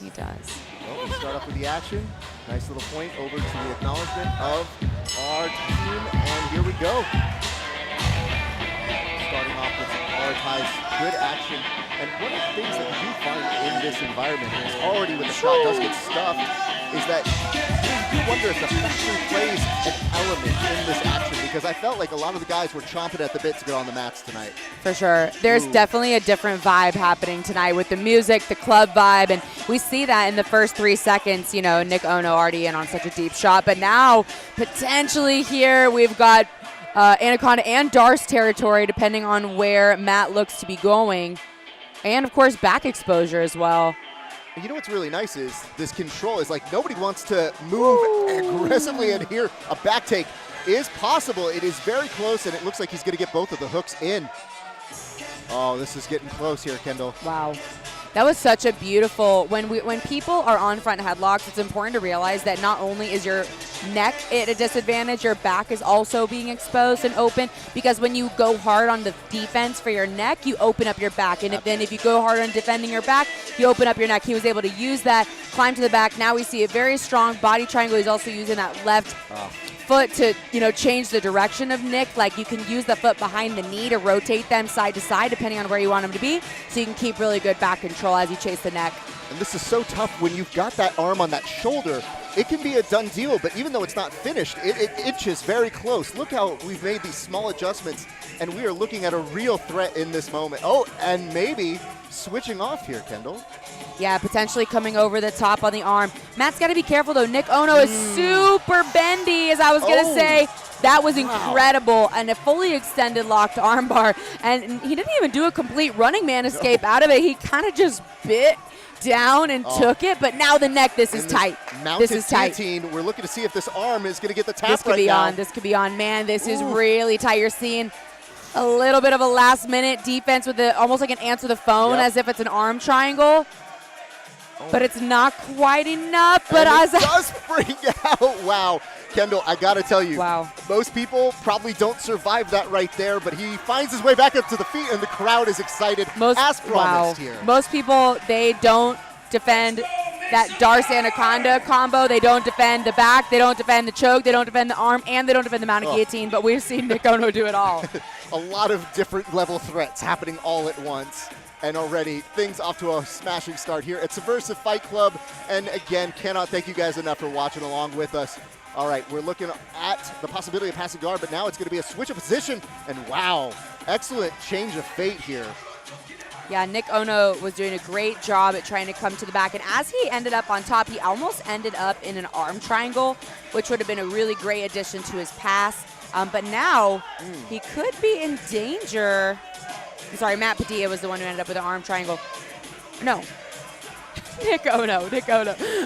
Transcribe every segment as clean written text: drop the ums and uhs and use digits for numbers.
He does. Well, we start off with the action. Nice little point over to the acknowledgement of our team, and here we go. Starting off with some prioritized good action. And one of the things that you do find in this environment is already when the shot does get stuffed, is that you wonder if the factory plays an element in this action, because I felt like a lot of the guys were chomping at the bit to get on the mats tonight. For sure. There's definitely a different vibe happening tonight with the music, the club vibe, and we see that in the first 3 seconds. You know, Nick Ono already in on such a deep shot, but now potentially here we've got Anaconda and Darce territory, depending on where Matt looks to be going. And, of course, back exposure as well. And you know what's really nice is this control is like nobody wants to move aggressively, and here a back take is possible. It is very close, and it looks like he's going to get both of the hooks in. Oh, this is getting close here, Kendall. Wow. That was such a beautiful, when people are on front headlocks, it's important to realize that not only is your neck at a disadvantage, your back is also being exposed and open, because when you go hard on the defense for your neck, you open up your back. And then if you go hard on defending your back, you open up your neck. He was able to use that, climb to the back. Now we see a very strong body triangle. He's also using that left foot to, change the direction of Nick. Like, you can use the foot behind the knee to rotate them side to side depending on where you want them to be, so you can keep really good back control as you chase the neck. And this is so tough when you've got that arm on that shoulder. It can be a done deal, but even though it's not finished, it itches very close. Look how we've made these small adjustments, and we are looking at a real threat in this moment. Oh, and maybe switching off here, Kendall. Yeah, potentially coming over the top on the arm. Matt's got to be careful, though. Nick Ono is super bendy, as I was going to say. That was incredible. And a fully extended locked armbar. And he didn't even do a complete running man escape out of it. He kind of just bit down and took it. But now the neck, this is tight. This is tight. We're looking to see if this arm is going to get the tap this could be on. This could be on. Man, this is really tight. You're seeing a little bit of a last-minute defense with almost like an answer the phone, as if it's an arm triangle. But it's not quite enough. But it does freak out. Wow. Kendall, I got to tell you, most people probably don't survive that right there, but he finds his way back up to the feet, and the crowd is excited, as promised here. Most people, they don't defend that Darce Anaconda combo. They don't defend the back. They don't defend the choke. They don't defend the arm, and they don't defend the mounted guillotine. But we've seen Nick Ono do it all. A lot of different level threats happening all at once. And already things off to a smashing start here at Subversiv Fight Club. And again, cannot thank you guys enough for watching along with us. All right, we're looking at the possibility of passing guard, but now it's going to be a switch of position. And wow, excellent change of fate here. Yeah, Nick Ono was doing a great job at trying to come to the back. And as he ended up on top, he almost ended up in an arm triangle, which would have been a really great addition to his pass. But now he could be in danger. I'm sorry, Matt Padilla was the one who ended up with an arm triangle. No. Nick Ono.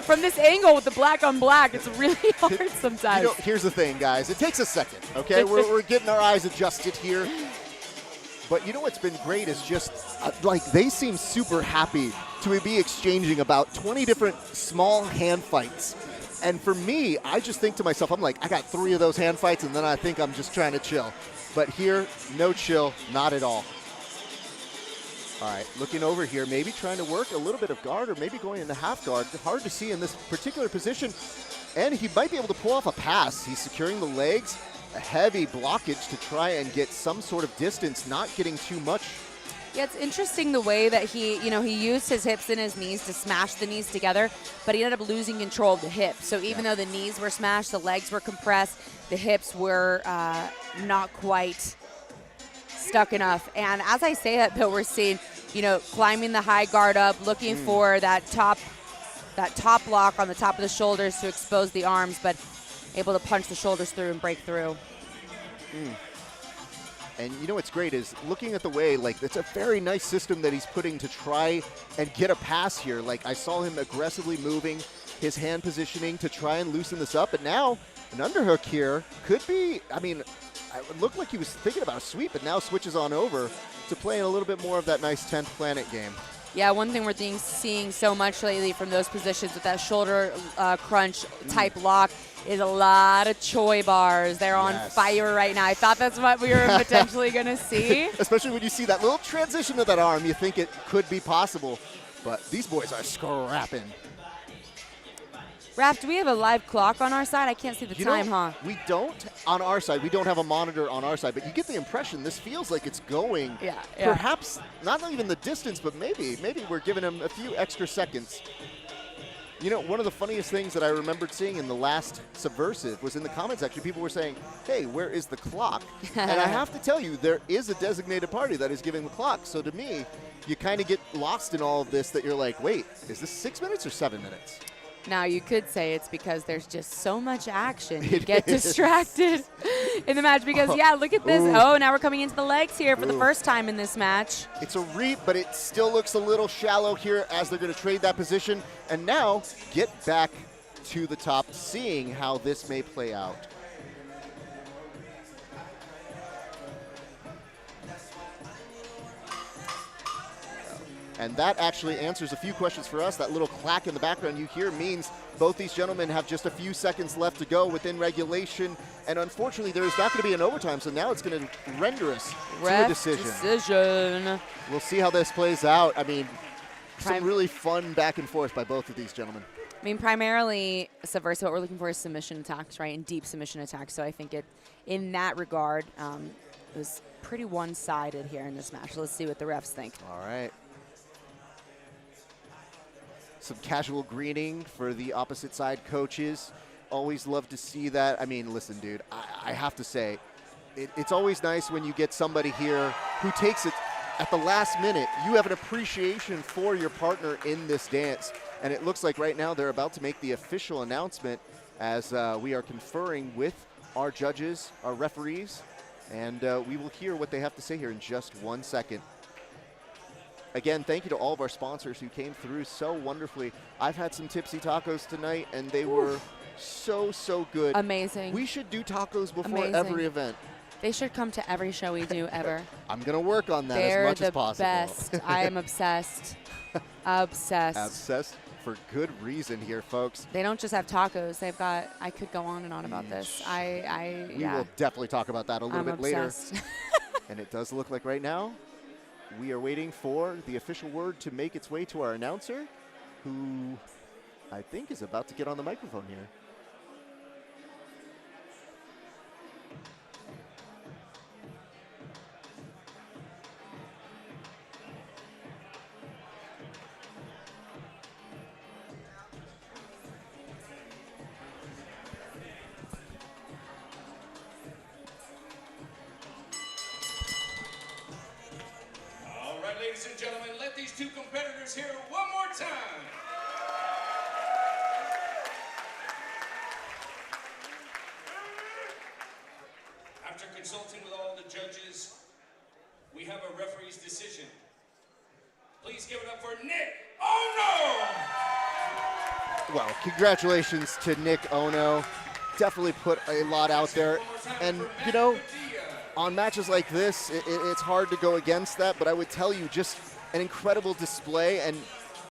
From this angle with the black on black, it's really hard sometimes. Here's the thing, guys. It takes a second, okay? we're getting our eyes adjusted here. But you know what's been great is just, they seem super happy to be exchanging about 20 different small hand fights. And for me, I just think to myself, I'm like, I got 3 of those hand fights, and then I think I'm just trying to chill. But here, no chill, not at all. All right, looking over here, maybe trying to work a little bit of guard, or maybe going into half guard. Hard to see in this particular position. And he might be able to pull off a pass. He's securing the legs, a heavy blockage to try and get some sort of distance, not getting too much. Yeah, it's interesting the way that he used his hips and his knees to smash the knees together, but he ended up losing control of the hips. So even though the knees were smashed, the legs were compressed, the hips were not quite stuck enough. And as I say that, Bill, we're seeing, climbing the high guard up, looking for that top lock on the top of the shoulders to expose the arms, but able to punch the shoulders through and break through. And you know what's great is looking at the way, it's a very nice system that he's putting to try and get a pass here. I saw him aggressively moving his hand positioning to try and loosen this up, but now an underhook here could be, it looked like he was thinking about a sweep, but now switches on over to playing a little bit more of that nice 10th Planet game. Yeah, one thing we're seeing so much lately from those positions with that shoulder crunch type lock is a lot of Choi bars. They're on fire right now. I thought that's what we were potentially going to see. Especially when you see that little transition of that arm, you think it could be possible. But these boys are scrapping. Raph, do we have a live clock on our side? I can't see the time, huh? We don't on our side. We don't have a monitor on our side, but you get the impression this feels like it's going. Yeah. Perhaps not even the distance, but maybe we're giving him a few extra seconds. You know, one of the funniest things that I remembered seeing in the last Subversiv was in the comments section, people were saying, hey, where is the clock? And I have to tell you, there is a designated party that is giving the clock. So to me, you kind of get lost in all of this that you're like, wait, is this 6 minutes or 7 minutes? Now, you could say it's because there's just so much action. You get distracted in the match because, yeah, look at this. Oh, now we're coming into the legs here for the first time in this match. It's a reap, but it still looks a little shallow here as they're going to trade that position. And now get back to the top, seeing how this may play out. And that actually answers a few questions for us. That little clack in the background you hear means both these gentlemen have just a few seconds left to go within regulation. And unfortunately, there's not going to be an overtime, so now it's going to render us to a decision. We'll see how this plays out. I mean, some really fun back and forth by both of these gentlemen. I mean, primarily, Subversiv, what we're looking for is submission attacks, right, and deep submission attacks. So I think in that regard, it was pretty one-sided here in this match. Let's see what the refs think. All right. Some casual greeting for the opposite side coaches. Always love to see that. I mean, listen, dude, I have to say, it's always nice when you get somebody here who takes it at the last minute. You have an appreciation for your partner in this dance. And it looks like right now they're about to make the official announcement as we are conferring with our judges, our referees, and we will hear what they have to say here in just 1 second. Again, thank you to all of our sponsors who came through so wonderfully. I've had some tipsy tacos tonight, and they were so good. Amazing. We should do tacos before every event. They should come to every show we do ever. I'm going to work on that as much as possible. They're the best. I am obsessed. Obsessed. Obsessed for good reason here, folks. They don't just have tacos. They've got, I could go on and on about this. We will definitely talk about that a little bit later. And it does look like right now, we are waiting for the official word to make its way to our announcer, who I think is about to get on the microphone here. Ladies and gentlemen, let these two competitors hear one more time. After consulting with all the judges, we have a referee's decision. Please give it up for Nick Ono! Well, congratulations to Nick Ono. Definitely put a lot out there. And, you know, on matches like this, it's hard to go against that, but I would tell you just an incredible display, and